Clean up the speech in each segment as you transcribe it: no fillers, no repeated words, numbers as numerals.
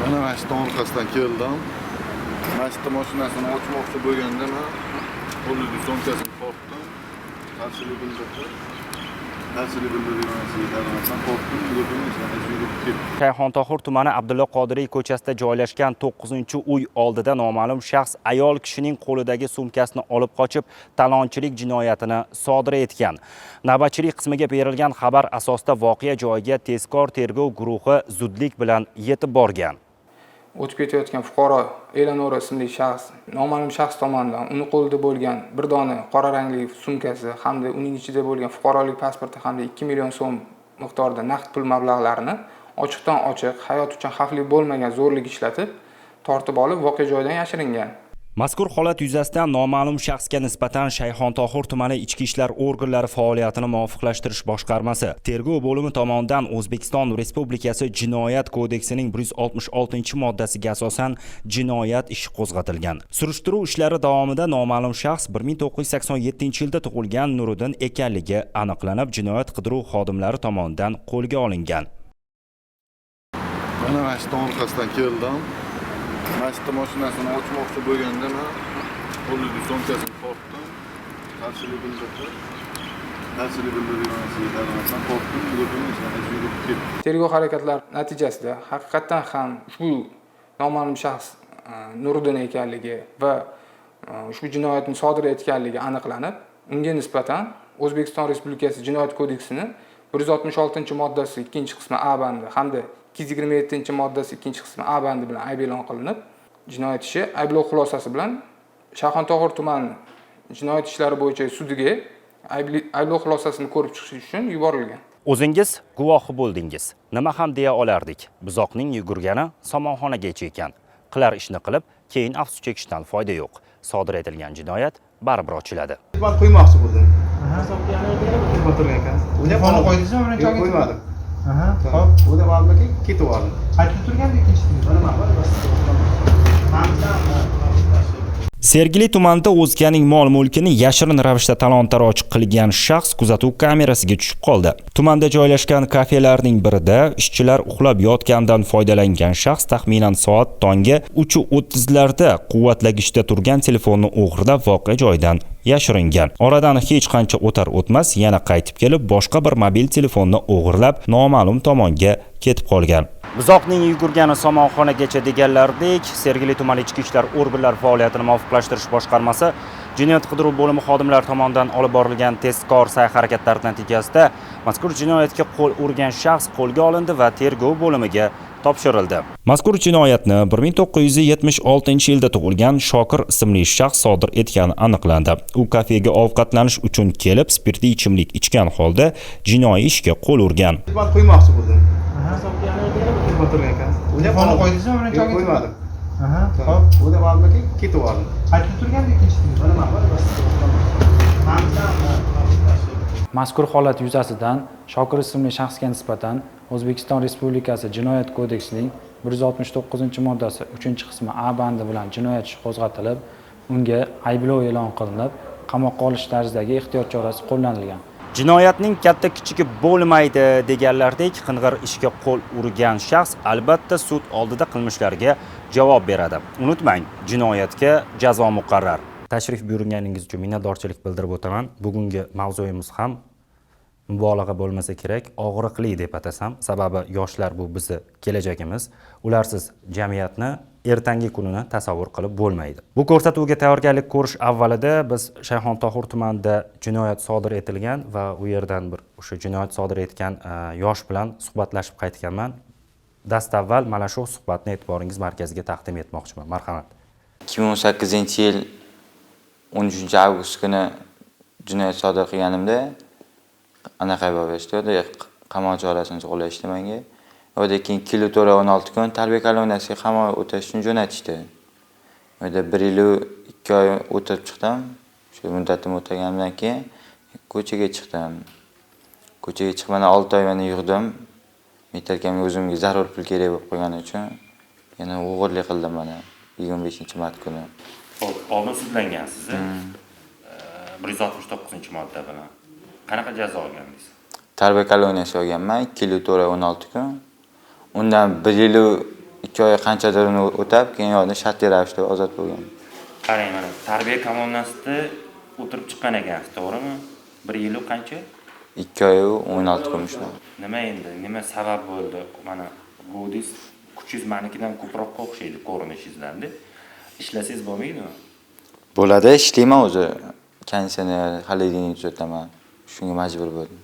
Mana mashina orqasidan keldim. Mashina mashinasini ochmoqchi bo'lganda men qo'limda sumkasini topdim. Qarshilik bildirdi. Qarshilik bildirgandan qo'rqdim, yurdim, yurib ketdim. Shayxontohur tumani Abdulla Qodiriy ko'chasida joylashgan 9-uy oldida noma'lum shaxs ayol kishining qo'lidagi sumkasini olib qochib, talonchilik jinoyatini sodir etgan. Navbatchilik qismiga berilgan xabar asosida voqea joyiga tezkor tergov guruhi zudlik bilan yetib borgan. O'tib ketayotgan fuqaro Elanor ismli shaxs noma'lum shaxs tomonidan uni qo'lida bo'lgan bir dona qora rangli sumkasi hamda uning ichida bo'lgan fuqarolik pasporti hamda 2 million so'm miqdorida naqd pul mablag'larini ochiqdan ochiq hayot uchun xavfli bo'lmagan zo'rlik ishlatib tortib olib voqea joyidan yashiringan. Mazkur holat yuzasidan noma'lum shaxsga nisbatan Shayxontohur tumani ichki ishlar organlari faoliyatini muvofiqlashtirish boshqarmasi tergov bo'limi tomonidan O'zbekiston Respublikasi Jinoyat kodeksining 166-moddasiga asosan jinoyat ishi qo'zg'atilgan. Surishtiruv ishlari davomida noma'lum shaxs 1987-yilda tug'ilgan Nuriddin ekanligi aniqlanib, jinoyat qidiruv xodimlari tomonidan qo'lga olingan. Mana mashina orqasidan keldim. Mashina mashinasini ochmoqchi bo'lganda men qo'limda sumkasini topdim. Qarshilik bildirdi. Qarshilik bildirgandan qo'rqdim, yurdim, yurib ketdim. Tergov harakatlari natijasida haqiqatan ham ushbu noma'lum shaxs Nuriddin ekanligi va ushbu jinoyatni sodir etganligi aniqlanib, unga nisbatan O'zbekiston Respublikasi Jinoyat kodeksining 166-moddasi 2-qismi A bandi hamda 227-moddasi 2-qismi A bandi bilan ayb e'lon qilinib, jinoyat ishi ayblov xulosasi bilan Shayxontohur tumani jinoyat ishlari bo'yicha sudiga ayblov xulosasini ko'rib chiqish uchun yuborilgan. O'zingiz guvohi bo'ldingiz. Nima ham deya olardik? Buzoqning yugurgani somonxonagacha ekan. Qilar ishni qilib, keyin afsus chekishdan foyda yo'q. Sodir etilgan jinoyat baribir ochiladi. Ben qo'ymoqchi bo'ldim. O'tirgan ekan. Telefonni qo'ydingizmi? Men joyiga qo'ymadim. Xo'p, bu da vaqtda ketib oldim. Qaytib turganda Sergeli tumanida o'zganing mol-mulkini yashirin ravishda talon-taroj qilgan shaxs kuzatuv kamerasiga tushib qoldi. Tumanda joylashgan kafelarning birida ishchilar uxlab yotgandan foydalangan shaxs taxminan soat tongi 3:30larda quvvatlagichda turgan telefonni o'g'irlab voqea joyidan yashiringan. Oradan hech qancha o'tar o'tmas yana qaytib kelib boshqa bir mobil telefonni o'g'irlab noma'lum tomonga ketib qolgan. Buzoqning yugurgani somonxonagacha deganlardek, Sergeli tumani ichki ishlar organlari faoliyatini muvofiqlashtirish boshqarmasi jinoyat qidiruv bo'limi xodimlari tomonidan olib borilgan tezkor sa'y-harakatlar natijasida mazkur jinoyatga qo'l urgan shaxs qo'lga olindi va tergov bo'limiga topshirildi. Mazkur jinoyatni 1976-yilda tug'ilgan Shokir ismli shaxs sodir etgani aniqlandi. U kafega ovqatlanish uchun kelib, spirtli ichimlik ichgan holda jinoiy ishga qo'l urgan. Ben qo'ymoqchi bo'ldim. O'tirgan ekan. Telefonni qo'ydingizmi? Men joyiga qo'ymadim. Xo'p, bu da vaqtda ketib oldim. Qaytib turganda Mazkur holat yuzasidan Shokir ismli shaxsga nisbatan O'zbekiston Respublikasi Jinoyat kodeksining 169-moddasi 3-qismi A bandi bilan jinoyat ishi qo'zg'atilib, unga ayblov e'lon qilinib, qamoqqa olish tarzidagi ehtiyot chorasi qo'llanilgan. Jinoyatning katta kichigi bo'lmaydi deganlardek, qing'ir ishga qo'l urgan shaxs albatta sud oldida qilmishlariga javob beradi. Unutmang, jinoyatga jazo muqarrar. Tashrif buyurganingiz uchun minnatdorchilik bildirib o'taman. Bugungi mavzuyimiz ham mubolag'a bo'lmasa kerak, og'riqli deb atasam, sababi yoshlar bu bizni kelajagimiz. Ularsiz jamiyatni ertangi kunini tasavvur qilib bo'lmaydi. Bu ko'rsatuvga tayyorgarlik ko'rish avvalida biz Shayxontohur tumanida jinoyat sodir etilgan va u yerdan bir o'sha jinoyat sodir etgan yosh bilan suhbatlashib qaytganman. Dastavval mana shu suhbatni e'tiboringiz markaziga taqdim etmoqchiman. Marhamat. 2018-yil 13-avgust kuni jinoyat sodir qilganimda anaqa bo'lishdi, qamoq chorasini qo'llashdi menga. Oda keyin kilo 16 kun tarbiya koloniyasiga qamoq o'tash uchun jo'natishdi. Oda 1 yil 2 oy o'tib chiqdim. Shu muddatim o'tagandan keyin ko'chaga chiqdim. Ko'chaga chiqmana 6 oy mana yurdim. Metalkamga o'zimga zarur pul kerak bo'lib qolgani uchun yana o'g'irlik qildim mana 25-mart kuni. Xo'p, oldin sudlangansiz. 169-modda bilan. Qanaqa jazo olgandingiz? Tarbiya koloniyasiga olganman 2 yil 16 kun. Undan 1 yil 2 oy qanchadir o'tab, keyin yo'ldan shartli ravishda ozod bo'lgan. Qarang, mana tarbiya kommunasida o'tirib chiqqan ekansiz, to'g'rimi? 1 yil qancha? 2 oy 16 kun ishlar. Nima endi? Nima sabab bo'ldi? Mana budist kuchingiz manikidan ko'proqqa o'xshaydi ko'rinishingizdan-da. Ishlasangiz bo'lmaydimi? Bo'ladi, ishlayman o'zi. Konditsioner, xolodilnik tuzataman. Shunga majbur bo'ldim.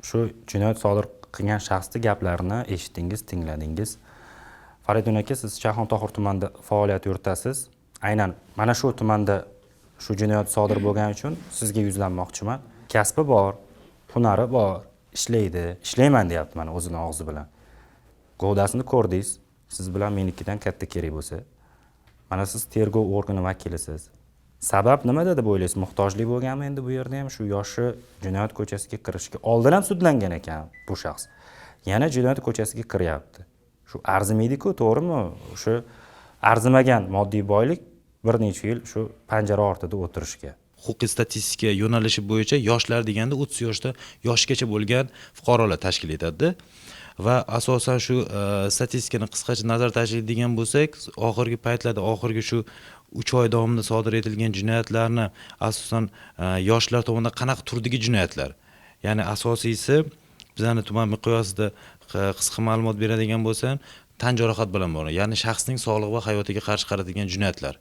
Shu jinoyat sodir qilgan shaxsning gaplarini eshitdingiz, tingladingiz. Faridun aka, siz Shayxontohur tumanida faoliyat yuritasiz. Aynan mana shu tumanda shu jinoyat sodir bo'lgani uchun sizga yuzlanmoqchiman. Kasbi bor, hunari bor, ishlaydi, ishlayman deyapti mana o'zining og'zi bilan. G'ovdasini ko'rdingiz, siz bilan menikidan katta kerak bo'lsa. Mana siz tergov organi vakilisiz. Sabab nimada deb o'ylaysiz? Muhtojlik bo'lganmi endi bu yerda ham shu yoshi jinoyat ko'chasiga kirishga oldin ham sudlangan ekan bu shaxs. Yana jinoyat ko'chasiga kiryapti. Shu arzimaydi-ku, to'g'rimi? Shu arzimagan moddiy boylik bir necha yil shu panjara ortida o'tirishga. Huquqiy statistika yo'nalishi bo'yicha yoshlar deganda 30 yoshda yoshgacha bo'lgan fuqarolar tashkil etadi. Va asosan shu statistikani qisqacha nazarda tashlaydigan bo'lsak, oxirgi paytlarda oxirgi shu 3 oy davomida sodir etilgan jinoyatlarni asosan yoshlar tomonidan qanaqa turdagi jinoyatlar. Ya'ni asosiysi bizning tuman miqyosida qisqa ma'lumot beradigan bo'lsam, tan jarohat bilan bog'liq, ya'ni shaxsning sog'lig'i va hayotiga qarshi qaratilgan jinoyatlar.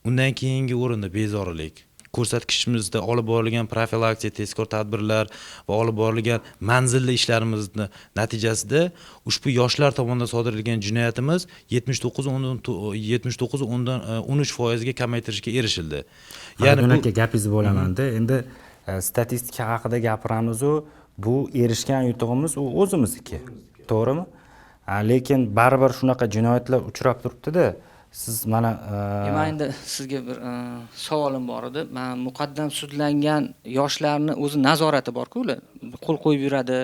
Undan keyingi o'rinda bezorilik, ko'rsatkichimizda olib borilgan profilaktika, tezkor tadbirlar va olib borilgan manzilli ishlarimizni natijasida ushbu yoshlar tomonidan sodir etilgan jinoyatimiz 79.13% ga kamaytirishga erishildi. Ya'ni bu gapingizni bo'lamanda, endi statistika haqida gapiramiz-u, bu erishgan yutug'imiz u o'zimizniki. To'g'rimi? Lekin baribir shunaqa jinoyatlar uchrab turibdi-da. Siz mana men endi sizga bir savolim bor edi. Men muqaddam sudlangan yoshlarni o'zi nazorati bor-ku, ular qo'l qo'yib yuradi,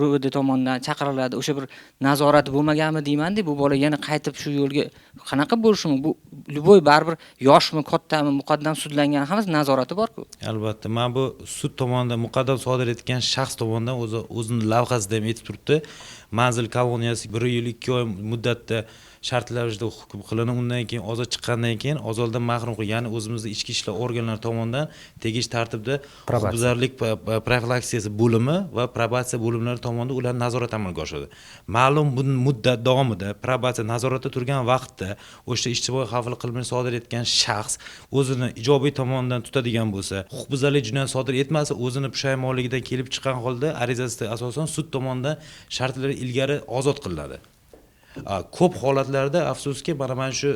RO'd tomonidan chaqiriladi. O'sha bir nazorati bo'lmaganmi deyman-da, bu bola yana qaytib shu yo'lga qanaqa bo'lishi mumkin? Bu любой baribir yoshmi, kattami, muqaddam sudlangan hammasi nazorati bor-ku. Albatta, men bu sud tomonidan muqaddam sodir etgan shaxs tomonidan o'zining lavhasida ham aytib turibdi. Manzil koloniyasi 1 yil 2 oy muddatda shartlarda hukm qilinib, undan keyin ozod chiqqandan keyin ozoddan mahrum qilib, ya'ni o'zimizning ichki ishlar organlari tomonidan tegishli tartibda huquqbuzarlik profilaktikasi bo'limi va probatsiya bo'limlari tomonidan ular nazorat amalga oshiradi. Ma'lum muddat davomida probatsiya nazoratda turgan vaqtda o'sha ijtimoiy xavfli qilmish sodir etgan shaxs o'zini ijobiy tomonidan tutadigan bo'lsa, huquqbuzarlik jinoyat sodir etmasa, o'zini pushaymonligidan kelib chiqqan holda arizasiga asosan sud tomonidan shartlari ilgari ozod qilinadi. Ko'p holatlarda afsuski mana shu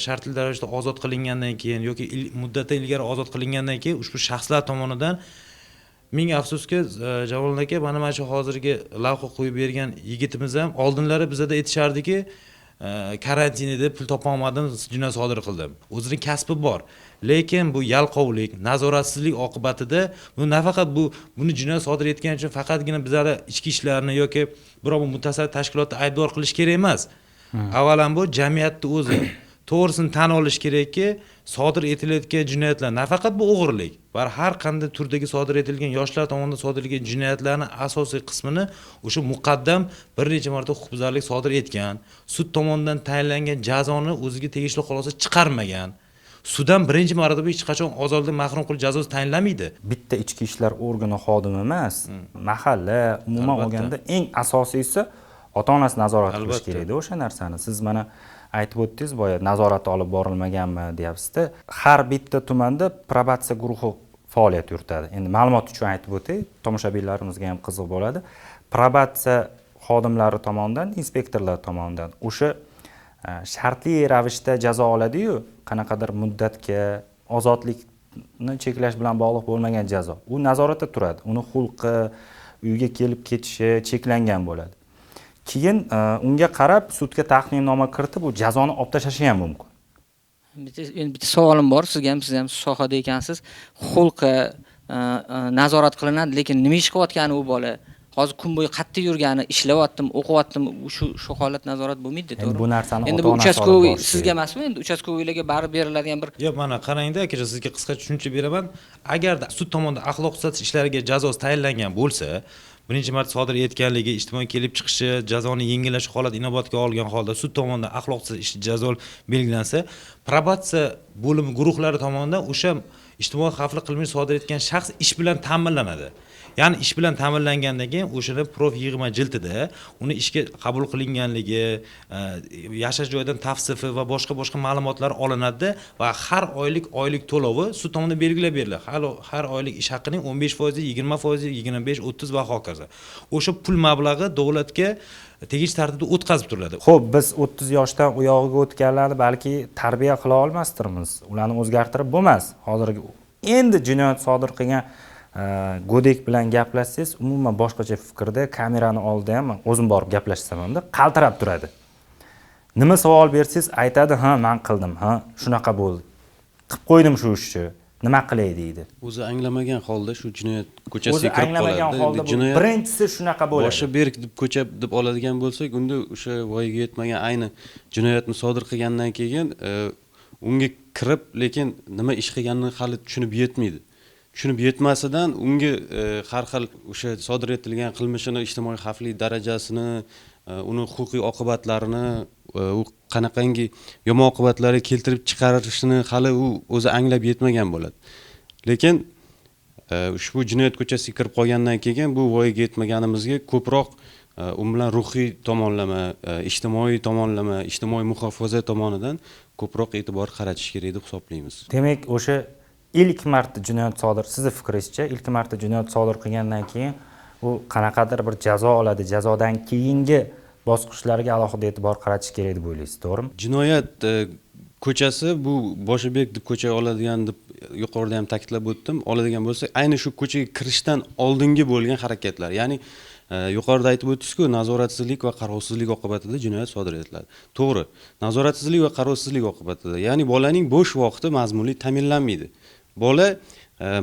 shartli ravishda ozod qilingandan keyin yoki muddatdan ilgari ozod qilingandan keyin ushbu shaxslar tomonidan ming afsuski Javon aka mana shu hozirgi lavha qo'yib bergan yigitimiz ham oldinlari bizada aytishardiki, karantin edi, pul topa olmadim, jinoyat sodir qildim. O'zining kasbi bor, lekin bu yalqovlik, nazoratsizlik oqibatida bu nafaqat buni jinoyat sodir etgani uchun faqatgina bizlar ichki ishlarni yoki biror mutasaddi tashkilotni aybdor qilish kerak emas. Avvalambor jamiyatni o'zi to'g'risini tan olish kerakki, sodir etilayotgan jinoyatlar nafaqat bu o'g'irlik, balki har qanday turdagi sodir etilgan yoshlar tomonidan sodir etilgan jinoyatlarning asosiy qismini o'sha muqaddam bir necha marta huquqbuzarlik sodir etgan, sud tomonidan tayinlangan jazoni o'ziga tegishli xulosa chiqarmagan. Suddan birinchi marotaba hech qachon ozodlikdan mahrum qilish jazosi tayinlanmaydi. Bitta ichki ishlar organi xodimi emas, mahalla, umuman olganda eng asosiysi ota-onasi nazorat qilish kerak-da o'sha narsani. Siz mana aytib o'tdingiz, boya nazorat olib borilmaganmi deyapsiz-da. Har bitta tumanda probatsiya guruhi faoliyat yuritadi. Endi ma'lumot uchun aytib o'tay, tomoshabinlarimizga ham qiziq bo'ladi. Probatsiya xodimlari tomonidan, inspektorlar tomonidan o'sha shartli ravishda jazo oladi-yu, qanaqadir muddatga ozodlikni cheklash bilan bog'liq bo'lmagan jazo. U nazoratda turadi. Uni xulqi, uyga kelib ketishi cheklangan bo'ladi. Keyin unga qarab sudga taqdimnoma kiritib, u jazoni olib tashlashi ham mumkin. Bitta savolim bor, siz ham sohada ekansiz. Xulqi nazorat qilinadi, lekin nima ish qilayotgani u bola hozir kun bo'yi qayerda yurgani, ishlayaptim, o'qiyaptim, shu holat nazorat bo'lmaydi, Endi to'g'ri. bu narsani Endi bu ota-onasi uchastkoviy olib borishi sizga emasmi? Endi uchastkoviylarga barib beriladigan bir Yo'q, mana qarangda, akacha, sizga qisqa tushuncha beraman. Agarda sud tomonidan axloq tuzatish ishlariga jazosi tayinlangan bo'lsa, birinchi marta sodir etganligi, ijtimoiy kelib chiqishi, jazoni yengillash holati inobatga olgan holda sud tomonidan axloq tuzatish jazo belgilansa, probatsiya bo'limi guruhlari tomonidan o'sha ijtimoiy xavfli qilmish sodir etgan shaxs ish bilan ta'minlanadi. Ya'ni ish bilan ta'minlangandan keyin o'shani prof yig'ma jildida uni ishga qabul qilinganligi, yashash joyidan tavsifi va boshqa ma'lumotlar olinadi va har oylik to'lovi sud tomonidan belgilab beriladi. Har oylik ish haqining 15%, 20%, 25, 30 va hokazo. O'sha pul mablag'i davlatga tegishli tartibda o'tkazib turiladi. Xo'p, biz 30 yoshdan u yog'iga o'tganlarni balki tarbiya qila olmasdirmiz. Ularni o'zgartirib bo'lmas. Hozirgi endi jinoyat sodir qilgan Godek bilan gaplashsangiz, umuman boshqacha fikrda, kamerani oldida ham o'zim borib gaplashsam ham qaltirab turadi. Nima savol bersangiz aytadi, "Ha, men qildim, ha, shunaqa bo'ldi. Qilib qo'ydim shu ishni. Nima qilay?" deydi. O'zi anglamagan holda shu jinoyat ko'chasiga kirib anglamagan holda qoladi. Jinoyat birinchisi shunaqa bo'ladi. boshi berk deb ko'cha deb oladigan bo'lsak, unda o'sha voyaga yetmagan ayni jinoyatni sodir qilgandan keyin unga kirib, lekin nima ish qilganini hali tushunib yetmaydi. Tushunib yetmasidan unga har xil o'sha sodir etilgan qilmishini, ijtimoiy xavfli darajasini, uni huquqiy oqibatlarini, u qanaqangi yomon oqibatlarga keltirib chiqarishini hali u o'zi anglab yetmagan bo'ladi. Lekin ushbu jinoyat ko'chasiga kirib qolgandan keyin bu voyaga yetmaganimizga ko'proq u bilan ruhiy tomonlama, ijtimoiy muhofaza tomonidan ko'proq e'tibor qaratish kerak deb hisoblaymiz. Demak, o'sha ilk marta jinoyat sodir, sizning fikringizcha, ilk marta jinoyat sodir qilgandan keyin u qanaqadir bir jazo oladi, jazodan keyingi bosqichlarga alohida e'tibor qaratish kerak deb o'ylaysiz, to'g'rimi? Jinoyat ko'chasi bu boshibek deb ko'cha oladigan deb yuqorida ham ta'kidlab o'tdim. Oladigan bo'lsa, ayni shu ko'chaga kirishdan oldingi bo'lgan harakatlar, ya'ni yuqorida aytib o'tdingiz-ku, nazoratsizlik va qarovsizlik oqibatida jinoyat sodir etiladi. To'g'ri, nazoratsizlik va qarovsizlik oqibatida, ya'ni bolaning bo'sh vaqti mazmunli ta'minlanmaydi. Bola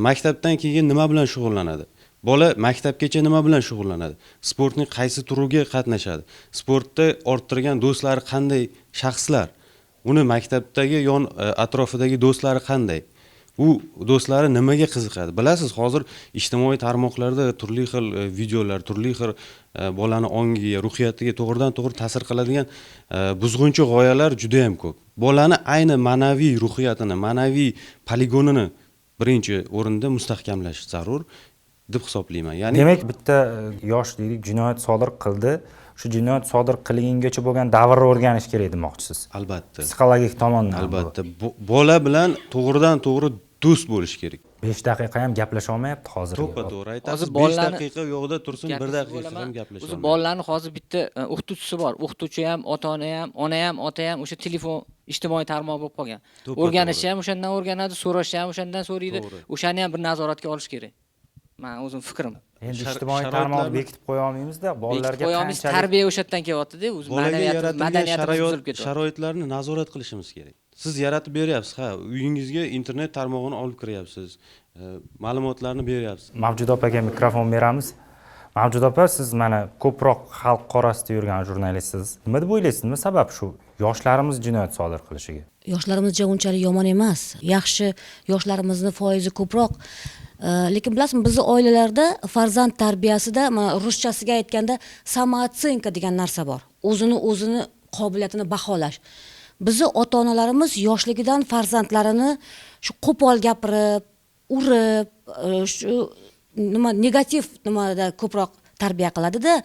maktabdan keyin nima bilan shug'ullanadi? Bola maktabgacha nima bilan shug'ullanadi? Sportning qaysi turiga qatnashadi? Sportda orttirgan do'stlari qanday shaxslar? Uni maktabdagi yon atrofidagi do'stlari qanday? U do'stlari nimaga qiziqadi? Bilasiz, hozir ijtimoiy tarmoqlarda turli xil videolar, turli xil bolani ongiga, ruhiyatiga to'g'ridan-to'g'ri ta'sir qiladigan buzg'unchi g'oyalar juda ham ko'p. Bolani ayni ma'naviy ruhiyatini, ma'naviy poligonini birinchi o'rinda mustahkamlash zarur deb hisoblayman. Ya'ni demak, bitta yosh deylik jinoyat sodir qildi. Shu jinoyat sodir qilingungacha bo'lgan davrni o'rganish kerak demoqchisiz. Albatta. Psixologik tomondan. Albatta. Bola bilan to'g'ridan-to'g'ri do'st bo'lish kerak. 5 daqiqa ham gaplasha olmayapti hozir. To'g'ri aytasiz. 5 daqiqa yo'qda tursin, 1 daqiqa ham gaplashamiz. O'zi bolalarni hozir bitta o'qituvchisi bor. O'qituvchi ham, ota-ona ham, ona ham, ota ham o'sha telefon ijtimoiy tarmoq bo'lib qolgan. O'rganishi ham o'shandan o'rganadi, so'rashi ham o'shandan so'raydi. O'shani ham bir nazoratga olish kerak. Men o'zim fikrim. Endi ijtimoiy tarmoqni bekitib qo'ya olmaymiz-da, bolalarga qanchalik tarbiya o'shatdan kelyapti-da, o'zi madaniyatimiz buzilib ketyapti. Sharoitlarni nazorat qilishimiz kerak. Siz yaratib beryapsiz, ha, uyingizga internet tarmog'ini olib kiryapsiz, ma'lumotlarni beryapsiz. Mavjud opaga mikrofon beramiz. Mavjud opa, siz mana ko'proq xalq orasida yurgan jurnalistsiz. Nima deb o'ylaysiz? Nima sabab shu yoshlarimiz jinoyat sodir qilishiga? Yoshlarimiz unchalik yomon emas. Yaxshi yoshlarimizni foizi ko'proq. Lekin bilasizmi, bizning oilalarda farzand tarbiyasida, ruschasiga aytganda, samoocenka degan narsa bor. O'zini qobiliyatini baholash. Bizning ota-onalarimiz yoshligidan farzandlarini shu qo'pol gapirib, urib, shu negativ nimada ko'proq tarbiya qiladi-da.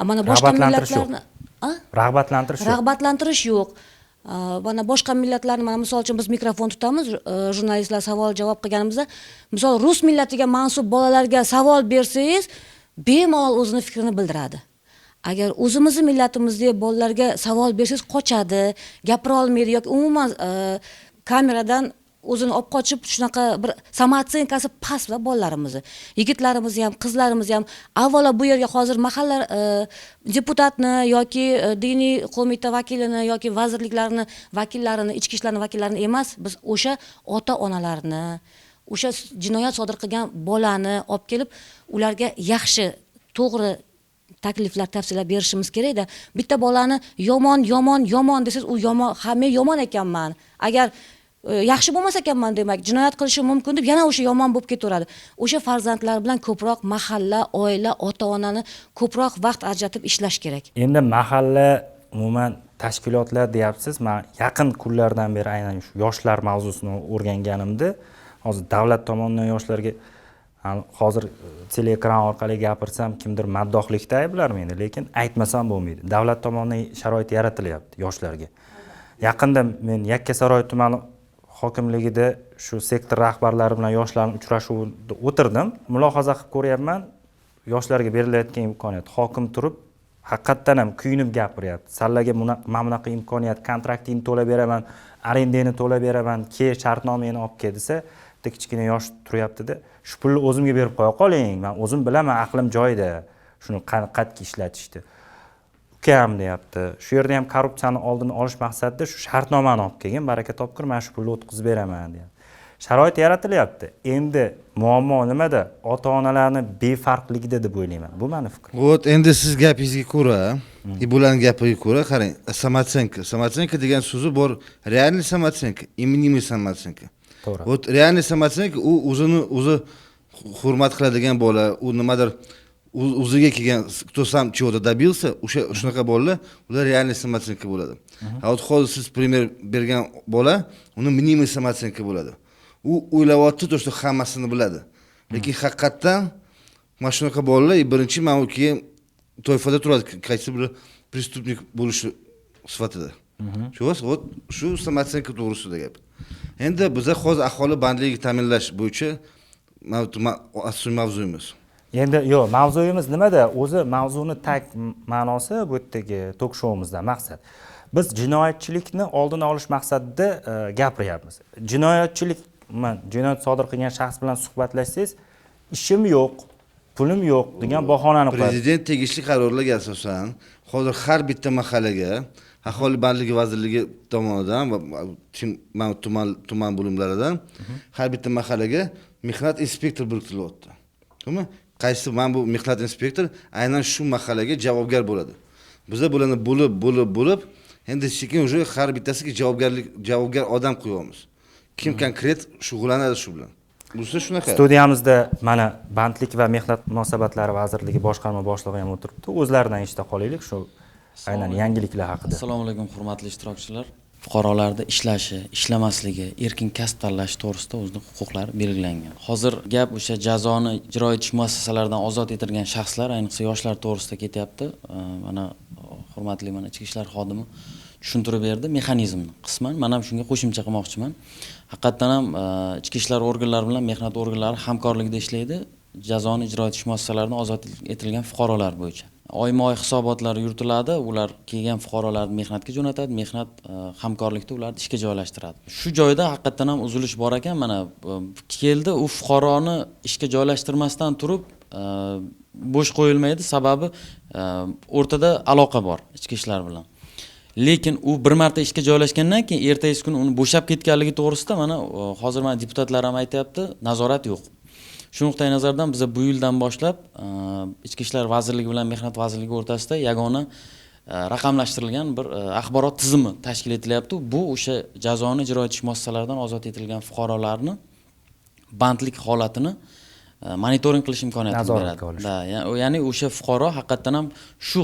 Mana boshqa millatlarni rag'batlantirish yo'q. Mana boshqa millatlarni, mana misol uchun biz mikrofon tutamiz, jurnalistlar savol-javob qilganimizda, misol rus millatiga mansub bolalarga savol bersangiz, bemalol o'zini fikrini bildiradi. Agar o'zimizning millatimizda bolalarga savol bersangiz qochadi, gapira olmaydi yoki umuman kameradan o'zini olib qochib shunaqa bir samoocenkasi past bolalarimizni. Yigitlarimiz ham, qizlarimiz ham avvalo bu yerga hozir mahalla deputatni yoki diniy qo'mita vakilini yoki vazirliklarni vakillarini, ichki ishlar vakillarini emas, biz o'sha ota-onalarni, o'sha jinoyat sodir qilgan bolani olib kelib, ularga yaxshi, to'g'ri takliflar, tavsiyalar berishimiz kerakda. Bitta bolani yomon desangiz, u yomon, ha men yomon ekanman. Agar yaxshi bo'lmas ekanman demak, jinoyat qilishim mumkin deb yana o'sha yomon bo'lib ketaveradi. O'sha farzandlar bilan ko'proq mahalla, oila, ota-onani ko'proq vaqt ajratib ishlash kerak. Endi mahalla, umuman tashkilotlar deyapsiz. Men yaqin kunlardan beri aynan shu yoshlar mavzusini o'rganganimda, hozir davlat tomonidan yoshlarga hozir teleekran orqali gapirsam kimdir maddohlikda ayblar meni, lekin aytmasam bo'lmaydi. Davlat tomonidan sharoit yaratilyapti yoshlarga. Yaqinda men Yakkasaroy tumani hokimligida shu sektor rahbarlari bilan yoshlarning uchrashuvida o'tirdim. Mulohaza qilib ko'ryapman, yoshlarga berilayotgan imkoniyat. Hokim turib haqiqatdan ham kuyinib gapiryapti. Sallaga mana bunaqa imkoniyat, kontraktingni to'lab beraman, arendani to'lab beraman, shartnomani olib kel desa, kichkina yosh turyapti-da, shu pulni o'zimga berib qo'ya qoling, men o'zim bilaman, aqlim joyida. Shuni qanaqatki ishlatishdi. Ukam deyapti. Shu yerda ham korrupsiyani oldini olish maqsadida shu shartnomani olib kelgan, baraka topkir, men shu pulni o'tkazib beraman deyapti. Sharoit yaratilyapti. Endi muammo nimada? Ota-onalarni befarqligida deb o'ylayman. Bu meni fikrim. Вот endi siz gapingizga ko'ra, bularning gapiga ko'ra qarang, samotsенка degan so'zi bor, реальный samotsенка, именимый samotsенка. To'g'ri. Вот реальный samotsенка u o'zi hurmat qiladigan bola, u nimadir o'ziga kelgan, кто сам чего-то добился, o'sha shunaqa bolalar, ular реальный samotsенка bo'ladi. Вот hozir siz primer bergan bola, uni minimal samotsенка bo'ladi. U o'ylayapti, to, что hammasini biladi. Lekin haqiqatdan mana shunaqa bolalar birinchi mana u keyin toifada turadi, qaysi bir prestupnik bo'lishi sifatida. Shu samotsенка to'g'risida gap. Endi biz hozir aholi bandligini ta'minlash bo'yicha asosiy mavzuyimiz. Endi yo'q, mavzuyimiz nimada? O'zi mavzuni tag ma'nosi bu yerdagi tok-showimizdan maqsad. Biz jinoyatchilikni oldini olish maqsadida gapiryapmiz. Jinoyat sodir qilgan shaxs bilan suhbatlashsangiz, ishim yo'q, pulim yo'q degan bahonani qo'yadi. Prezident tegishli qarorlarga asosan hozir har bitta mahallaga aholi bandligi vazirligi tomonidan va tuman bo'limlaridan har bitta mahallaga mehnat inspektor biriktiryapti. To'g'rimi? Qaysi bu mehnat inspektor aynan shu mahallaga javobgar bo'ladi. Bizlar bularni bo'lib endi sekin уже har bittasiga javobgar odam qo'yamiz. Kim konkret shug'ullanadi shu bilan. Bunisi shunaqa. Studiyamizda mana Bandlik va mehnat munosabatlari vazirligi boshqarma boshlig'i ham o'tiribdi. O'zlaridan eshita qolaylik shu aynan yangiliklar haqida. Assalomu alaykum hurmatli ishtirokchilar. Fuqarolarda ishlashi, ishlamasligi, erkin kasb tanlashi to'g'risida o'zining huquqlari belgilangan. Hozir gap o'sha jazoni ijro etish muassasalaridan ozod etilgan shaxslar, ayniqsa yoshlar to'g'risida ketyapti. Mana hurmatli ichki ishlar xodimi tushuntirib berdi mexanizmni. Qisman men ham shunga qo'shimcha qilmoqchiman. Haqiqatan ham ichki ishlar organlari bilan mehnat organlari hamkorlikda ishlaydi. Jazoni ijro etish muassasalaridan ozod etilgan fuqarolar bo'yicha. Oyma-oy hisobotlar yuritiladi, ular kelgan fuqarolarni mehnatga jo'natadi, mehnat hamkorlikda ularni ishga joylashtiradi. Shu joyda haqiqatan ham uzilish bor ekan, mana keldi, u fuqaroni ishga joylashtirmasdan turib bo'sh qo'yilmaydi, sababi o'rtada aloqa bor ichki ishlar bilan. Lekin u bir marta ishga joylashgandan keyin ertasi kuni uni bo'shab ketganligi to'g'risida mana hozir mana deputatlar ham aytayapti, nazorat yo'q. Shu nuqtai nazardan biz bu yildan boshlab Ichki ishlar vazirligi bilan mehnat vazirligi o'rtasida yagona raqamlashtirilgan bir axborot tizimi tashkil etilyapti. Bu o'sha jazoni ijro etish muassasalaridan ozod etilgan fuqarolarni bandlik holatini monitoring qilish imkoniyatini beradi. Ya'ni o'sha fuqaro haqiqatan ham shu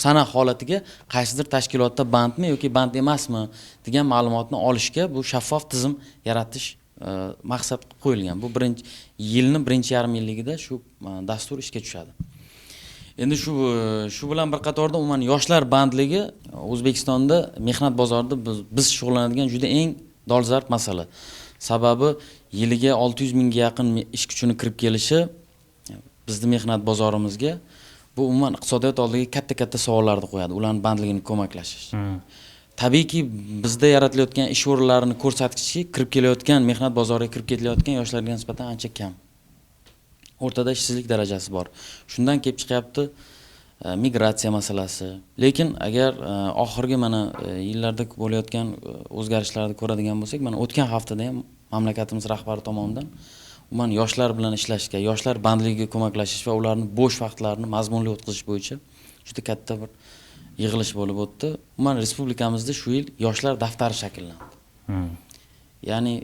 sana holatiga qaysidir tashkilotda bandmi yoki band emasmi degan ma'lumotni olishga bu shaffof tizim yaratish maqsad qo'yilgan. Bu yilning birinchi yarim yilligida shu dastur ishga tushadi. Endi shu bilan bir qatorda umuman yoshlar bandligi O'zbekistonda mehnat bozorida biz shug'ullanadigan juda eng dolzarb masala. Sababi yiliga 600 mingga yaqin ish kuchini kirib kelishi bizning mehnat bozorimizga bu umuman iqtisodiyot oldiga katta savollarni qo'yadi. Ularning bandligini ko'maklashish. Tabiiyki bizda yaratilayotgan ish o'rinlarini ko'rsatkichi kirib kelayotgan mehnat bozoriga kirib ketilayotgan yoshlarga nisbatan ancha kam. O'rtada ishsizlik darajasi bor. Shundan kelib chiqyapti migratsiya masalasi. Lekin agar oxirgi mana yillarda bo'layotgan o'zgarishlarni ko'radigan bo'lsak, mana o'tgan haftada ham mamlakatimiz rahbari tomonidan umuman yoshlar bilan ishlashga, yoshlar bandligiga ko'maklashish va ularni bo'sh vaqtlarini mazmunli o'tkazish bo'yicha juda katta bir yig'ilish bo'lib o'tdi. Umuman respublikamizda shu yil yoshlar daftari shakllandi. Ya'ni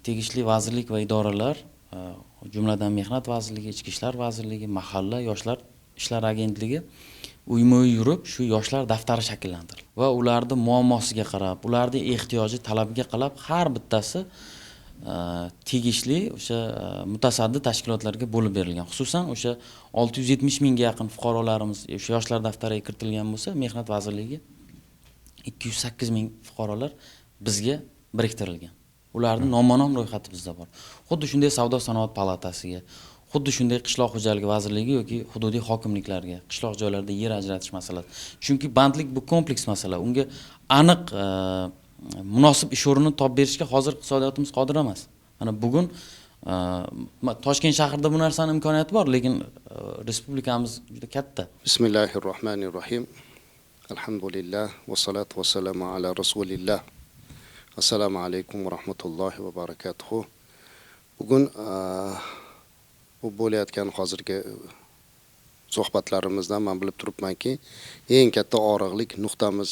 tegishli vazirlik va idoralar, jumladan Mehnat vazirligi, Ichki ishlar vazirligi, mahalla yoshlar ishlar agentligi uyma-uy yurib shu yoshlar daftari shakllantirildi va ularni muammosiga qarab, ularning ehtiyoji, talabiga qarab har bittasi tegishli o'sha mutasaddi tashkilotlarga bo'lib berilgan. Xususan o'sha 670 mingga yaqin fuqarolarimiz o'sha yoshlar daftariga kiritilgan bo'lsa, Mehnat vazirligiga 208 ming fuqarolar bizga biriktirilgan. Ularning nomma-nom ro'yxati bizda bor. Xuddi shunday Savdo sanoat palatasiga, xuddi shunday Qishloq xo'jaligi vazirligi yoki hududiy hokimliklarga, qishloq joylarda yer ajratish masalasi. Chunki bandlik bu kompleks masala. Unga aniq munosib ish o'rnini topib berishga hozir iqtisodiyotimiz qodir emas. Mana bugun Toshkent shahrida bu narsaning imkoniyati bor, lekin respublikamiz juda katta. Bismillahirrohmanirrohim. Alhamdulillah va salatu va salamu ala rasulillah. Assalomu alaykum va rahmatullohi va barakatuh. Bugun bu bo'layotgan hozirgi suhbatlarimizdan men bilib turibmanki, eng katta og'riqlik nuqtamiz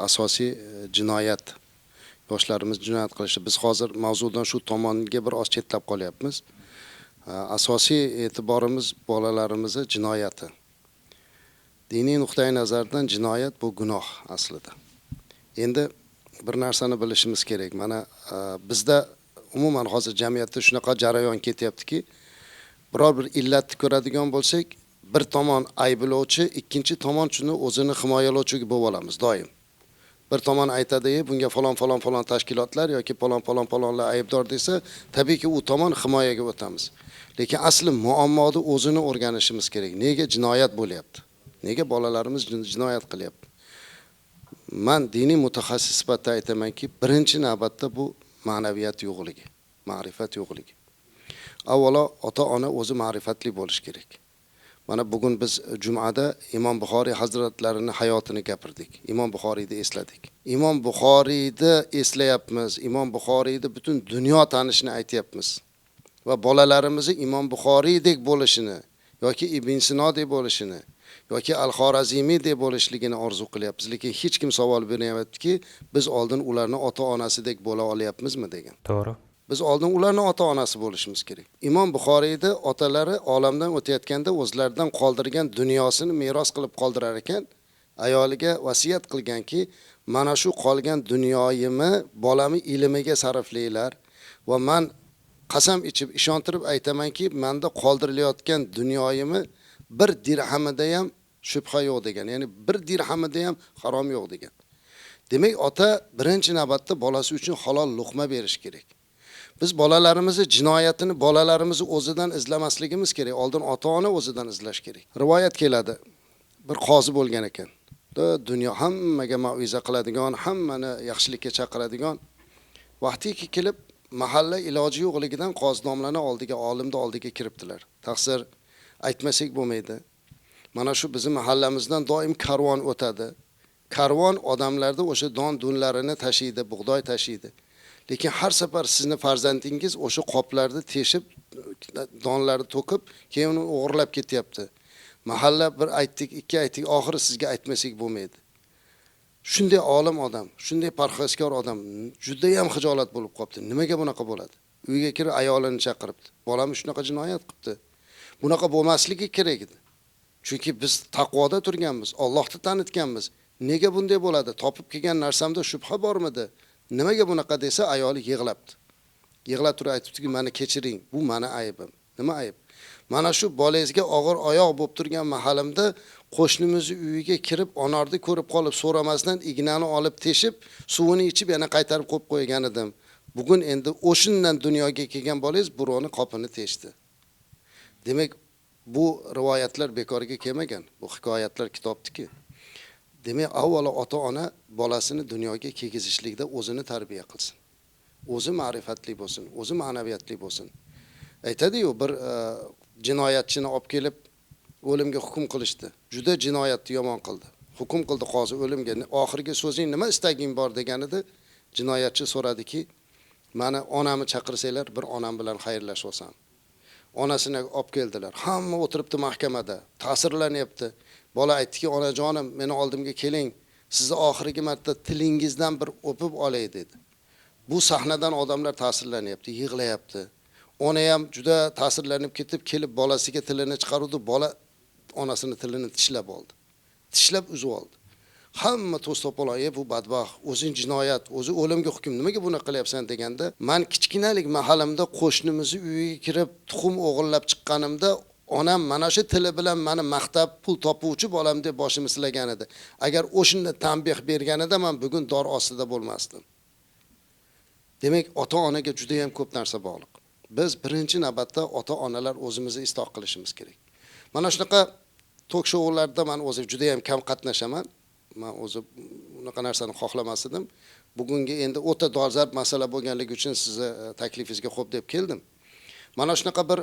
asosiy jinoyat. Yoshlarimiz jinoyat qilishi. Biz hozir mavzudan shu tomonga bir oz chetlab qolyapmiz. Asosiy e'tiborimiz bolalarimizni jinoyati. Diniy nuqtai nazardan jinoyat bu gunoh aslida. Endi bir narsani bilishimiz kerak. Mana bizda umuman hozir jamiyatda shunaqa jarayon ketyaptiki, biror bir illatni ko'radigan bo'lsak, bir tomon ayblovchi, ikkinchi tomon shuni o'zini himoyalovchi bo'lib olamiz doim. Bir tomon aytadi, bunga falon tashkilotlar yoki falonlar aybdor desa, tabiiyki u tomon himoyaga o'tamiz. Lekin asli muammoni o'zini o'rganishimiz kerak. Nega jinoyat bo'lyapti? Nega bolalarimiz jinoyat qilyapti? Men diniy mutaxassis sifatida aytamanki, birinchi navbatda bu ma'naviyat yo'qligi, ma'rifat yo'qligi. Avvalo ota-ona o'zi ma'rifatli bo'lish kerak. Mana bugun biz jumada Imom Buxoriy hazratlarining hayotini gapirdik. Imom Buxoriyni esladik. Imom Buxoriyni eslayapmiz. Imom Buxoriyni butun dunyo tanishini aytyapmiz. Va bolalarimizni Imom Buxoriydek bo'lishini yoki Ibn Sinodek bo'lishini yoki Al-Xorazimiydek bo'lishligini orzu qilyapmiz. Lekin hech kim savol bermayaptiki, biz oldin ularni ota-onasidek bo'la olyapmizmi degan. To'g'ri. Biz oldin ularni ota-onasi bo'lishimiz kerak. Imom Buxoriyda otalari olamdan o'tayotganda o'zlaridan qoldirgan dunyosini meros qilib qoldirar ekan, ayoliga vasiyat qilganki, mana shu qolgan dunyoyimni bolamni ilmiga sarflaylar va men qasam ichib ishontirib aytamanki, menda qoldirilayotgan dunyoyimni bir dirhamida ham shubha yo'q degan. Ya'ni bir dirhamida ham harom yo'q degan. Demak, ota birinchi navbatda bolasi uchun halol luqma berish kerak. Biz bolalarimizni jinoyatini bolalarimizni o'zidan izlamasligimiz kerak. Oldin ota-ona o'zidan izlash kerak. Rivoyat keladi. Bir qozi bo'lgan ekan. Dunyo hammaga mau'iza qiladigan, hammani yaxshilikka chaqiradigan. Vaqtiki kelib mahalla iloji yo'qligidan qozi domlani oldiga, olimni oldiga kiribdilar. Taqsir aytmasak bo'lmaydi. Mana shu bizning mahallamizdan doim karvon o'tadi. Karvon odamlarda o'sha don-dunlarini tashiydi, bug'doy tashiydi. Lekin har safar sizni farzandingiz o'sha qoplarni teshib, donlarni to'kib, keyin uni o'g'irlab ketyapti. Mahalla bir aytdik, ikki aytdik, oxiri sizga aytmasak bo'lmaydi. Shunday olim odam, shunday parhezkor odam juda ham xijolat bo'lib qopti. Nimaga bunaqa bo'ladi? Uyga kirib ayolini chaqiribdi. Bolamiz shunaqa jinoyat qilibdi. Bunaqa bo'lmasligi kerak edi. Chunki biz taqvoda turganmiz, Allohni tanitganmiz. Nega bunday bo'ladi? Topib kelgan narsamda shubha bormidi? Nimaga bunaqa desa, ayoli yig'labdi. Yig'lab turib aytibdiki, meni kechiring, bu meni aybim. Nima ayb? Mana shu bolangizga og'ir oyoq bo'lib turgan mahalimda qo'shnimizning uyiga kirib, onorni ko'rib qolib, so'ramasdan ignani olib teshib, suvini ichib yana qaytarib qo'yib qo'ygan edim. Bugun endi o'shindan dunyoga kelgan bolangiz birovni qopini teshdi. Demak, bu rivoyatlar bekorga kelmagan. Bu hikoyatlar kitobdiki. Demak, avvalo ota-ona bolasini dunyoga kelgizishlikda o'zini tarbiya qilsin. O'zi ma'rifatli bo'lsin, o'zi ma'naviyatli bo'lsin. Aytadi-yu, bir jinoyatchini olib kelib o'limga hukm qilishdi. Juda jinoyatni yomon qildi. Hukm qildi qozi o'limga. Oxirgi so'zing nima istaging bor deganida jinoyatchi so'radiki, "Meni onamni chaqirsanglar, bir onam bilan xayrlashib olsam." onasini olib keldilar. Hamma o'tiribdi mahkamada, ta'sirlanyapti. Bola aytdiki, onajonim, meni oldimga keling. Sizni oxirgi marta tilingizdan bir o'pib olay dedi. Bu sahnadan odamlar ta'sirlanyapti, yig'layapti. Ona ham juda ta'sirlanib ketib, kelib bolasiga tilini chiqaruvdi, bola onasini tilini tishlab oldi. Tishlab uzib oldi. Hamma to'stopolon, bu badbaxt, o'zing jinoyat, o'zi o'limga hukm, nimaga buni qilyapsan deganda, men kichkinalik mahalimda qo'shnimizni uyiga kirib, tuxum o'g'irlab chiqqanimda onam mana shu tili bilan meni maqtab pul topuvchi bolam deb boshimni silagan edi. Agar o'shunda tanbeh berganida men bugun dor ostida bo'lmasdim. Demak, ota-onaga juda ham ko'p narsa bog'liq. Biz birinchi navbatda ota-onalar o'zimizni isloh qilishimiz kerak. Mana shunaqa tok shoularda men o'zim juda ham kam qatnashaman. Men o'zi unaqa narsani xohlamas edim. Bugungi endi o'ta dolzarb masala bo'lganligi uchun sizni taklifingizga xo'p deb keldim. Mana shunaqa bir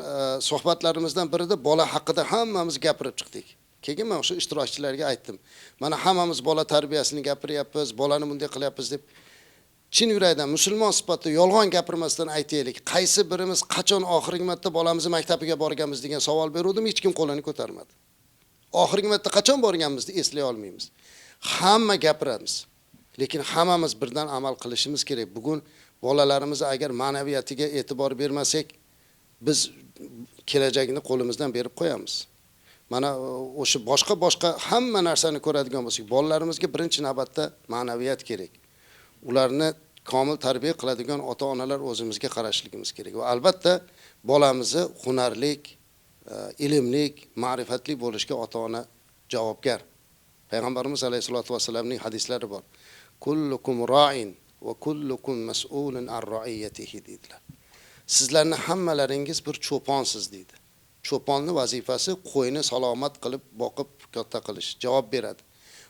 suhbatlarimizdan birida bola haqida hammamiz gapirib chiqdik. Keyin men o'sha ishtirokchilarga aytdim. Mana hammamiz bola tarbiyasini gapiryapmiz, bolani bunday qilyapmiz deb. Chin yurakdan musulmon sifatida yolg'on gapirmasdan aytaylik. Qaysi birimiz qachon oxirgi marta bolamizni maktabiga borganmiz degan savol beruvdim, hech kim qo'lini ko'tarmadi. Oxirgi marta qachon borganimizni eslay olmaymiz. Hamma gapiramiz. Lekin hammamiz birdan amal qilishimiz kerak. Bugun bolalarimiz agar ma'naviyatiga e'tibor bermasak, biz kelajakni qo'limizdan berib qo'yamiz. Mana o'sha boshqa hamma narsani ko'radigan bo'lsak, bolalarimizga birinchi navbatda ma'naviyat kerak. Ularni komil tarbiya qiladigan ota-onalar o'zimizga qarashligimiz kerak. Va albatta bolamizni hunarlik, ilmlik, ma'rifatli bo'lishga ota-ona javobgar. Payg'ambarimiz alayhisolatu vasallamning hadislari bor. Kullukum ra'in va kullukum mas'ulun an ra'iyatihi dedilar. Sizlarni hammalaringiz bir cho'ponsiz dedi. Cho'ponning vazifasi qo'yni salomat qilib, boqib, katta qilish, javob beradi.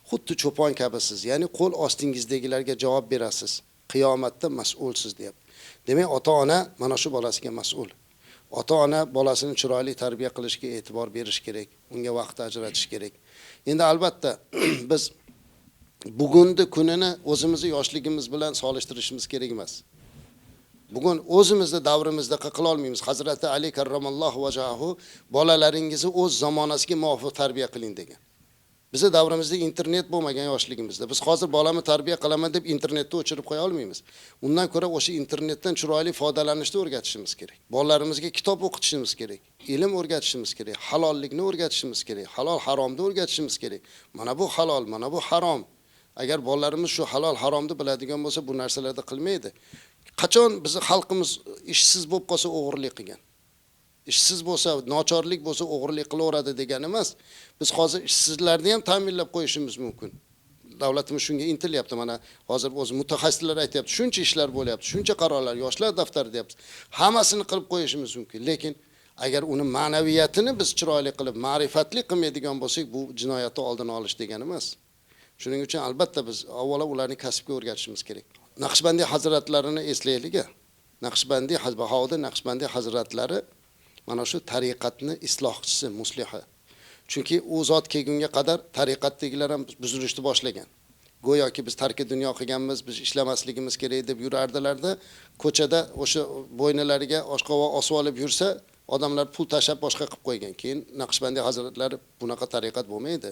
Xuddi cho'pon kabisiz, ya'ni qo'l ostingizdagilarga javob berasiz. Qiyomatda mas'ulsiz deyapti. Demak, ota-ona mana shu bolasiga mas'ul. Ota-ona bolasini chiroyli tarbiya qilishga e'tibor berish kerak, unga vaqt ajratish kerak. Endi albatta biz bugungi kunini o'zimizni yoshligimiz bilan solishtirishimiz kerak emas. Bugun o'zimizda davrimizda qila olmaymiz. Hazrati Ali karramallohu vajahu bolalaringizni o'z zamonasiga muvofiq tarbiya qiling degan. Bizning davrimizda internet bo'lmagan yoshligimizda. Biz hozir bolamni tarbiya qilaman deb internetni o'chirib qo'ya olmaymiz. Undan ko'ra o'sha internetdan chiroyli foydalanishni o'rgatishimiz kerak. Bolalarimizga kitob o'qitishimiz kerak, ilm o'rgatishimiz kerak, halollikni o'rgatishimiz kerak, halol haromni o'rgatishimiz kerak. Mana bu halol, mana bu harom. Agar bolalarimiz shu halol haromni biladigan bo'lsa, bu narsalarni qilmaydi. Qachon bizni xalqimiz ishsiz bo'lib qolsa o'g'irlik qilgan. Ishsiz bo'lsa, nochorlik bo'lsa o'g'irlik qilaveradi degan emas. Biz hozir ishsizlarni ham ta'minlab qo'yishimiz mumkin. Davlatimiz shunga intilyapti. Mana hozir o'z mutaxassislar aytayapti, shuncha ishlar bo'lyapti, shuncha qarorlar, yoshlar daftari deyapti. Hammasini qilib qo'yishimiz mumkin. Lekin agar uni ma'naviyatini biz chiroyli qilib, ma'rifatli qilmaydigan bo'lsak, bu jinoyatni oldini olish degani emas. Shuning uchun albatta biz avvalo ularni kasbga o'rgatishimiz kerak. Naqshbandiy hazratlarini eslaylik. Naqshbandiy hazratlari mana shu tariqatni islohchisi, muslihi. Chunki u zot kelgunga qadar tariqatdagilar ham buzilishni boshlagan. Go'yoki biz tarki dunyo qilganmiz, biz ishlamasligimiz kerak deb yurardilarda, ko'chada o'sha bo'ynilariga oshqovoq osib olib yursa, odamlar pul tashab boshqa qilib qo'ygan. Keyin Naqshbandiy hazratlari bunaqa tariqat bo'lmaydi.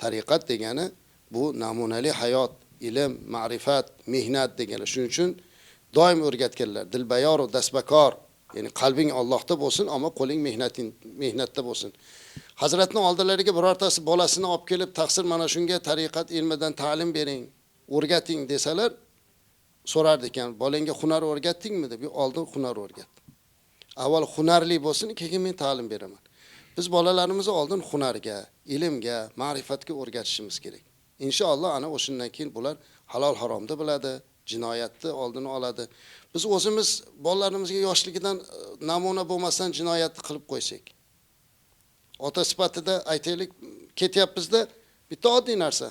Tariqat degani bu namunali hayot, ilm, ma'rifat, mehnat degani. Shuning uchun doim o'rgatganlar. Dilbayor va dasbakor, ya'ni qalbing Allohda bo'lsin, ammo qo'ling mehnatda bo'lsin. Hazratning oldilariga birortasi bolasini olib kelib, taqsir mana shunga tariqat ilmidan ta'lim bering, o'rgating desalar, so'rardi ekan, bolangga hunar o'rgatdingmi deb, oldin hunar o'rgatdim. Avval hunarli bo'lsin, keyin men ta'lim beraman. Biz bolalarimizni oldin hunarga, ilmga, ma'rifatga o'rgatishimiz kerak. Inshaalloh ana o'shundan keyin bular halol haromni biladi, jinoyatni oldini oladi. Biz o'zimiz bolalarimizga yoshligidan namuna bo'lmasdan jinoyatni qilib qo'ysak. Ota sifatida aytaylik, ketyapmizda bitta oddiy narsa.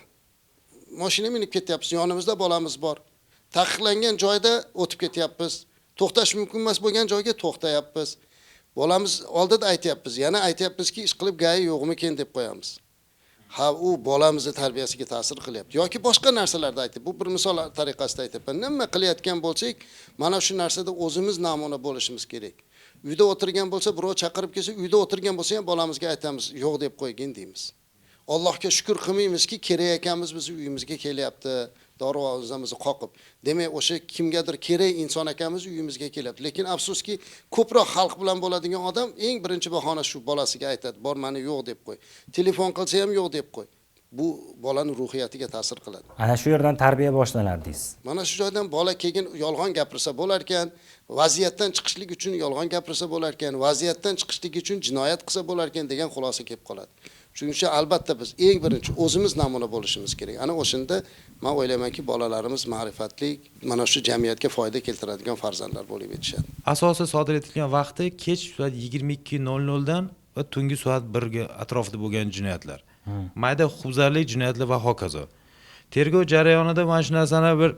Mashina minib ketyapmiz, yonimizda bolamiz bor. Taqiqlangan joyda o'tib ketyapmiz. To'xtash mumkin emas bo'lgan joyga to'xtayapmiz. Bolamiz oldida aytayapmiz, yana aytayapmizki, ish qilib gayi yo'qmikin deb qo'yamiz. Ha, u bolamizning tarbiyasiga ta'sir qilyapti yoki boshqa narsalarda aytib, bu bir misol tariqasida aytibman. Nima qilayotgan bo'lsak, mana shu narsada o'zimiz namuna bo'lishimiz kerak. Uyda o'tirgan bo'lsa, birov chaqirib kelsa, uyda o'tirgan bo'lsa ham bolamizga aytamiz, yo'q deb qo'ygin deymiz. Allohga shukr qilmaymizki, kerak ekanmiz biz uyimizga kelyapti, darvozamizni qoqib. Demak, o'sha kimgadir kerak inson akamiz uyimizga kelyapti. Lekin afsuski, ko'proq xalq bilan bo'ladigan odam eng birinchi bahona shu, bolasiga aytadi, bor meni yo'q deb qo'y. Telefon qilsa ham yo'q deb qo'y. Bu bolaning ruhiyatiga ta'sir qiladi. Ana shu yerdan tarbiya boshlanadi deysiz. Mana shu joydan bola keyin yolg'on gapirsa bo'lar ekan, vaziyatdan chiqishlik uchun yolg'on gapirsa bo'lar ekan, vaziyatdan chiqishlik uchun jinoyat qilsa bo'lar ekan degan xulosa kelib qoladi. Shuning uchun albatta biz eng birinchi o'zimiz namuna bo'lishimiz kerak. Ana o'shanda men o'ylaymanki, bolalarimiz ma'rifatli, mana shu jamiyatga foyda keltiradigan farzandlar bo'lib yetishadi. Asosiy sodir etilgan vaqti kech soat 22:00 dan va tungi soat 1 ga atrofida bo'lgan jinoyatlar. Mayda huquqbuzarlik jinoyatlar va hokazo. Tergov jarayonida mana shu narsani bir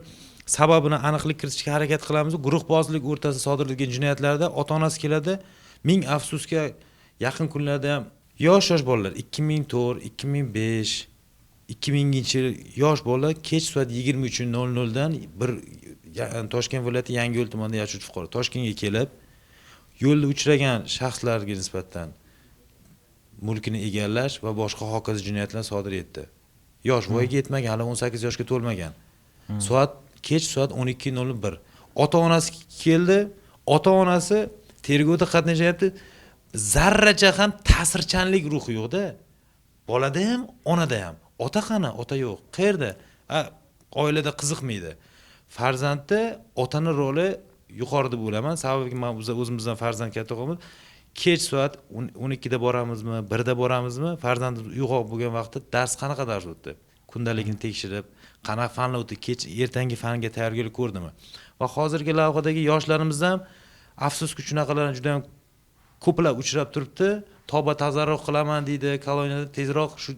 sababini aniqlik kiritishga harakat qilamiz. Guruhbozlik o'rtasida sodir etilgan jinoyatlarda ota-onasi keladi. Ming afsuska yaqin kunlarda ham yosh bolalar 2004, 2005, 2000-yil yosh bolalar kech soat 23:00 dan bir Toshkent viloyati Yangiyo'l tumanida yashovchi fuqaro Toshkentga kelib, yo'lda uchragan shaxslarga nisbatan mulkini egallash va boshqa hokazo jinoyatlar sodir etdi. Yosh voyaga yetmagan, hali 18 yoshga to'lmagan. Kech soat 12:01. Ota-onasi keldi, ota-onasi tergovda qatnashyapti. Zarracha ham ta'sirchanlik ruhi yo'q-da. Bolada ham, onada ham. Ota qani? Ota yo'q. Qayerda? Oilada qiziqmaydi. Farzandda otaning roli yuqori deb o'ylaman. Sababi men o'zimizdan farzand katta qolamiz. Kech soat 12 da boramizmi, 1 da boramizmi? Farzand uyg'oq bo'lgan vaqtda dars qanaqa dars o'tdi? Kundaligini tekshirib, qanaqa fanlar o'tdi? Kech ertangi fanga tayyorgarlik ko'rdimi? Va hozirgi lavhadagi yoshlarimiz ham afsuski shunaqalarni juda ham ko'plab uchrab turibdi. Toba tazarruq qilaman deydi, koloniyada tezroq shu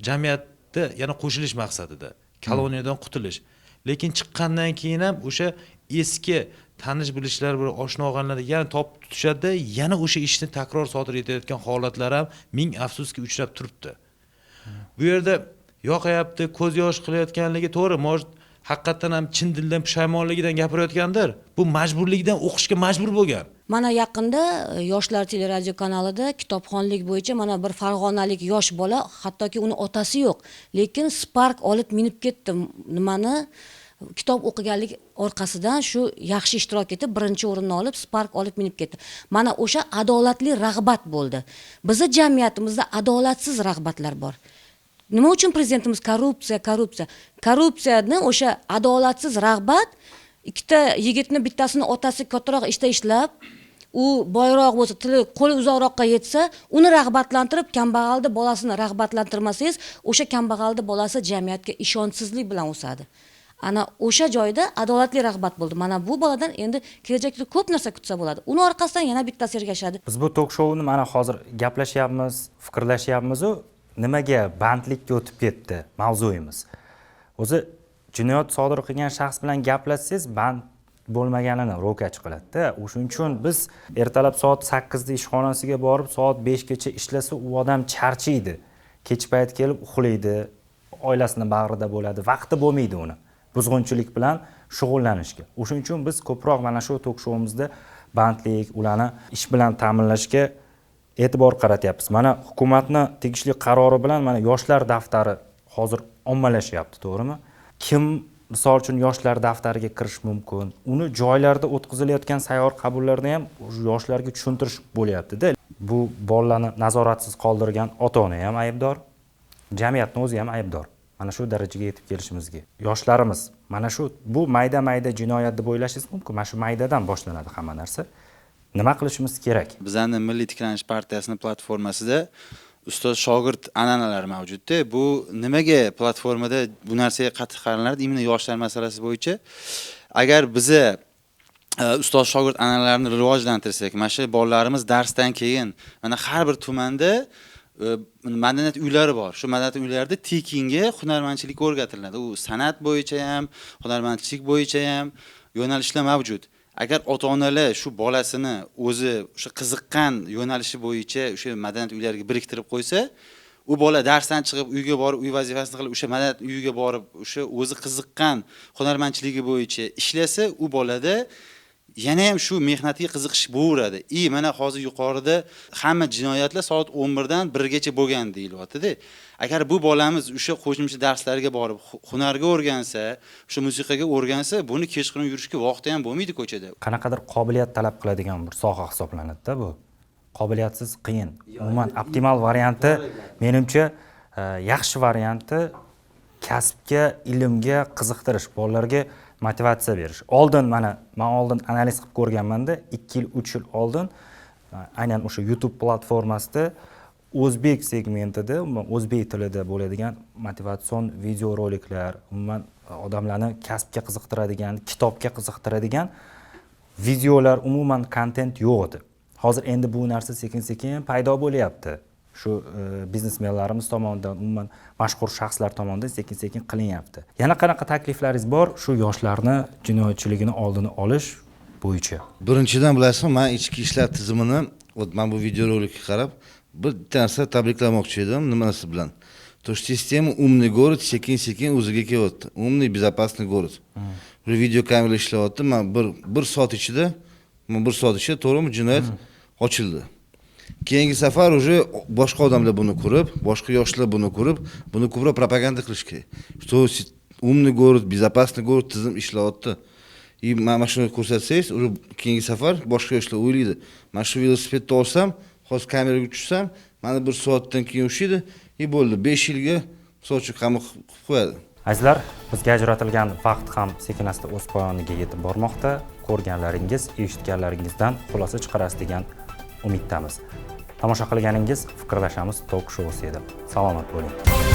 jamiyatda yana qo'shilish maqsadida, koloniyadan qutulish. Lekin chiqqandan keyin ham o'sha eski tanish bilishlar bir oshno olganlar yana top tutishadi, yana o'sha ishni takror sodir etayotgan holatlar ham ming afsuski uchrab turibdi. Bu yerda yoqayapti, ko'z yosh qilayotganligi to'g'ri, haqiqatan ham chin dildan pushaymonligidan gapirayotgandir. Bu majburlikdan o'qishga majbur bo'lgan. Mana yaqinda Yoshlar teleradio kanalida kitobxonlik bo'yicha mana bir farg'onalik yosh bola, hattoki uni otasi yo'q, lekin Spark olib minib ketdi. Nimani kitob o'qiganlik orqasidan shu yaxshi ishtirok etib, birinchi o'rinni olib Spark olib minib ketdi. Mana o'sha adolatli rag'bat bo'ldi. Bizning jamiyatimizda adolatsiz rag'batlar bor. Nima uchun prezidentimiz korrupsiyani o'sha adolatsiz rag'bat, ikkita yigitni bittasini otasi kattaroq ishda ishlab, u boyroq bo'lsa, tili qo'li uzoqroqqa yetsa, uni rag'batlantirib, kambag'alni bolasini rag'batlantirmasangiz, o'sha kambag'alni bolasi jamiyatga ishonchsizlik bilan o'sadi. Ana o'sha joyda adolatli rag'bat bo'ldi. Mana bu boladan endi kelajakda ko'p narsa kutsa bo'ladi. Uni orqasidan yana bittasi ergashadi. Biz bu tok-shouni mana hozir gaplashyapmiz, fikrlashyapmiz-ku, nimaga bandlikka o'tib ketdi mavzuyimiz. O'zi jinoyat sodir qilgan shaxs bilan gaplashsangiz band bo'lmaganini ro'kach qiladi-da. O'shuning uchun biz ertalab soat 8 da ishxonasiga borib, soat 5 gacha ishlasa, u odam charchaydi. Kech payt kelib uxlaydi, oilasini bag'rida bo'ladi, vaqti bo'lmaydi uni buzg'unchilik bilan shug'ullanishga. O'shuning uchun biz ko'proq mana shu tok-showimizda bandlik, ularni ish bilan ta'minlashga e'tibor qaratyapmiz. Mana hukumatni tegishli qarori bilan mana yoshlar daftari hozir ommalashyapti, to'g'rimi? Kim misol uchun yoshlar daftariga kirish mumkin? Uni joylarda o'tkazilayotgan sayyor qabullarda ham yoshlarga tushuntirish bo'lyapti-da. Bu bolalarni nazoratsiz qoldirgan ota-ona ham aybdor, jamiyatning o'zi ham aybdor. Mana shu darajaga yetib kelishimizga. Yoshlarimiz mana shu bu mayda-mayda jinoyat deb o'ylashingiz mumkin. Mana shu maydadan boshlanadi hamma narsa. Nima qilishimiz kerak? Bizning Milliy tiklanish partiyasining platformasida ustoz shogird an'analari mavjud-da. Bu nimaga platformada bu narsaga qattiq qaraladi? Immuniy yoshlar masalasi bo'yicha agar biz ustoz shogird an'analarini rivojlantirsak, mana shu bolalarimiz darsdan keyin mana har bir tumanda madaniyat uylari bor. Shu madaniyat uylarida tekinga hunarmandchilik o'rgatiladi. U san'at bo'yicha ham, hunarmandchilik bo'yicha ham yo'nalishlar mavjud. Agar ota-onalar shu bolasini o'zi o'sha qiziqqan yo'nalishi bo'yicha o'sha madaniyat uylariga biriktirib qo'ysa, u bola darsdan chiqib uyga borib, uy vazifasini qilib, o'sha madaniyat uyiga borib, o'sha o'zi qiziqqan hunarmandchiligi bo'yicha ishlasa, u bolada yana ham shu mehnatga qiziqish bo'laveradi. Mana hozir yuqorida hamma jinoyatlar soat 11 dan 1 gacha bo'lgan deyilyapti-da. Agar bu bolamiz o'sha qo'shimcha darslarga borib, hunarga o'rgansa, o'sha musiqaga o'rgansa, buni kechqurun yurishga vaqti ham bo'lmaydi ko'chada. Qanaqadir qobiliyat talab qiladigan bir soha hisoblanadi-da bu. Qobiliyatsiz qiyin. Umuman optimal varianti menimcha yaxshi varianti kasbga, ilmga qiziqtirish, bolalarga motivatsiya berish. Oldin men oldin analiz qilib ko'rganman-da, 2 yil, 3 yil oldin aynan o'sha YouTube platformasida o'zbek segmentida, o'zbek tilida bo'ladigan motivatsion videoroliklar, umuman odamlarni kasbga qiziqtiradigan, kitobga qiziqtiradigan videolar, umuman kontent yo'q edi. Hozir endi bu narsa sekin-sekin paydo bo'lyapti. Shu biznesmenlarimiz tomonidan, umuman mashhur shaxslar tomonidan sekin-sekin qilinyapti. Yana qanaqa takliflaringiz bor shu yoshlarni jinoyatchiligini oldini olish bo'yicha? Birinchidan bilasizmi, men ichki ishlar tizimini, men bu videorolikka qarab bir narsa tabriklamoqchi edim, nimasi bilan. То что система умный город sekin-sekin o'ziga kelyapti. Умный, безопасный город. Bu video kamera ishlayapti. Men bir soat ichida, to'g'rimi, jinoyat ochildi. Keyingi safar уже boshqa odamlar buni ko'rib, boshqa yoshlar buni ko'rib, buni ko'proq propaganda qilish kerak. Что умный город, безопасный город tizim ishlayapti. Mana shuni ko'rsatsangiz, уже keyingi safar boshqa yoshlar o'ylaydi. Men shu velosipedni olsam, hozir kameraga tushsam, mana 1 soatdan keyin ushiydi, bo'ldi. 5 yilga so'chi qamoq qilib qo'yadi. Azizlar, bizga ajratilgan vaqt ham sekin-asta o'z poyoniga yetib bormoqda. Ko'rganlaringiz, eshitganlaringizdan xulosa chiqarasiz degan umiddamiz. Tomosha qilganingiz Fikrlashamiz tok shousi edi. Salomat bo'ling.